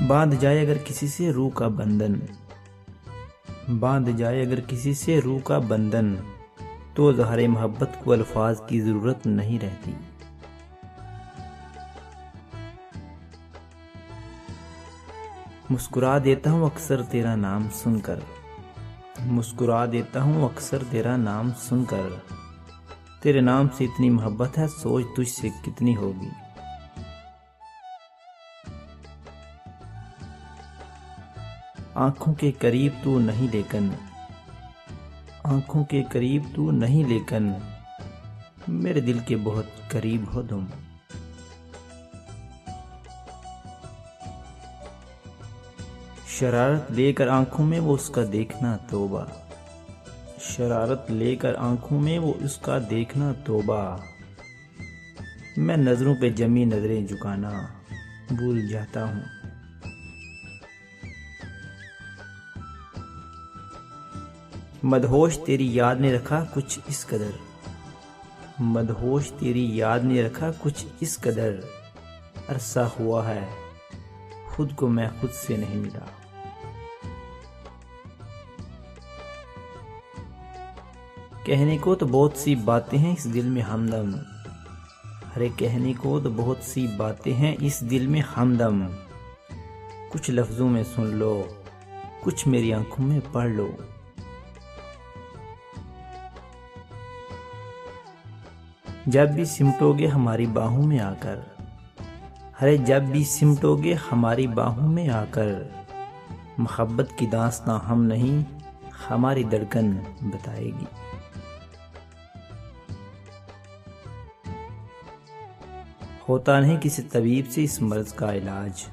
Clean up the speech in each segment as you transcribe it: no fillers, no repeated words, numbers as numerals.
बांध जाए अगर किसी से रूह का बंधन, बांध जाए अगर किसी से रूह का बंधन, तो ज़हरे मोहब्बत को अल्फाज की ज़रूरत नहीं रहती। मुस्कुरा देता हूँ अक्सर तेरा नाम सुनकर, मुस्कुरा देता हूँ अक्सर तेरा नाम सुनकर, तेरे नाम से इतनी मोहब्बत है सोच तुझसे कितनी होगी। आंखों के करीब तू नहीं लेकिन, आंखों के करीब तू नहीं लेकिन, मेरे दिल के बहुत करीब हो तुम। शरारत लेकर आंखों में वो उसका देखना तौबा, शरारत लेकर आंखों में वो उसका देखना तौबा, मैं नजरों पे जमी नजरें झुकाना भूल जाता हूँ। मदहोश तेरी याद ने रखा कुछ इस कदर, मदहोश तेरी याद ने रखा कुछ इस कदर, अरसा हुआ है खुद को मैं खुद से नहीं मिला। कहने को तो बहुत सी बातें हैं इस दिल में हमदम, अरे कहने को तो बहुत सी बातें हैं इस दिल में हमदम, कुछ लफ्जों में सुन लो कुछ मेरी आंखों में पढ़ लो। जब भी सिमटोगे हमारी बाहों में आकर, अरे जब भी सिमटोगे हमारी बाहों में आकर, मोहब्बत की दास्तां हम नहीं हमारी धड़कन बताएगी। होता नहीं किसी तबीब से इस मर्ज का इलाज,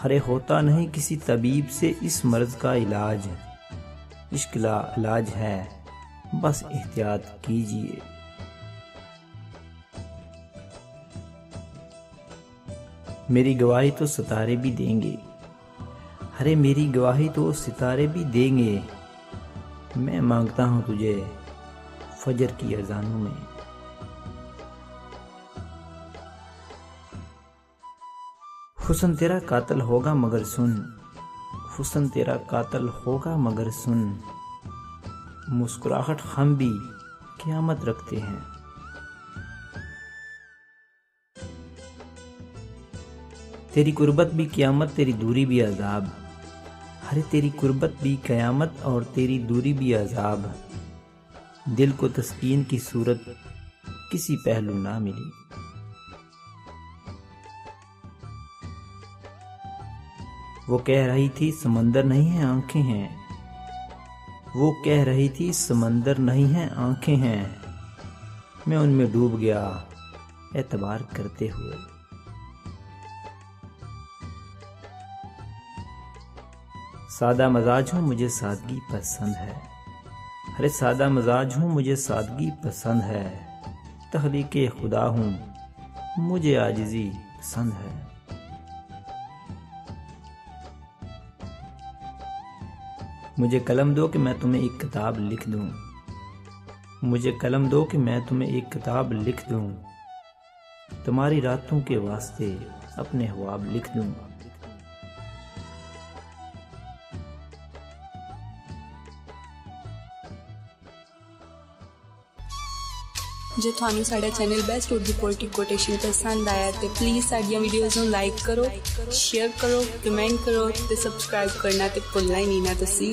अरे होता नहीं किसी तबीब से इस मर्ज का इलाज, इश्क का इलाज है बस एहतियात कीजिए। मेरी गवाही तो सितारे भी देंगे, अरे मेरी गवाही तो सितारे भी देंगे, मैं मांगता हूँ तुझे फजर की अजानों में। हुस्न तेरा कातिल होगा मगर सुन, हुस्न तेरा कातिल होगा मगर सुन, मुस्कुराहट हम भी क़यामत रखते हैं। तेरी कुर्बत भी क़यामत तेरी दूरी भी अजाब, अरे तेरी कुर्बत भी क़यामत और तेरी दूरी भी अजाब, दिल को तस्कीन की सूरत किसी पहलू ना मिली। वो कह रही थी समंदर नहीं है आंखें हैं, वो कह रही थी समंदर नहीं है आंखें हैं, मैं उनमें डूब गया एतबार करते हुए। सादा मजाज हूँ मुझे सादगी पसंद है, अरे सादा मजाज हूँ मुझे सादगी पसंद है, तख्लीक़े खुदा हूँ मुझे आजिज़ी पसंद है। मुझे कलम दो कि मैं तुम्हें एक किताब लिख दूं, मुझे कलम दो कि मैं तुम्हें एक किताब लिख दूं, तुम्हारी रातों के वास्ते अपने ख्वाब लिख दूं। जे थानू साडा channel best Urdu poetry quotation पसंद आया तो प्लीज़ साडियां वीडियोज़ नूं लाइक करो, शेयर करो, कमेंट करो ते सब्सक्राइब करना ते भुलना ही नहीं ना तुसीं।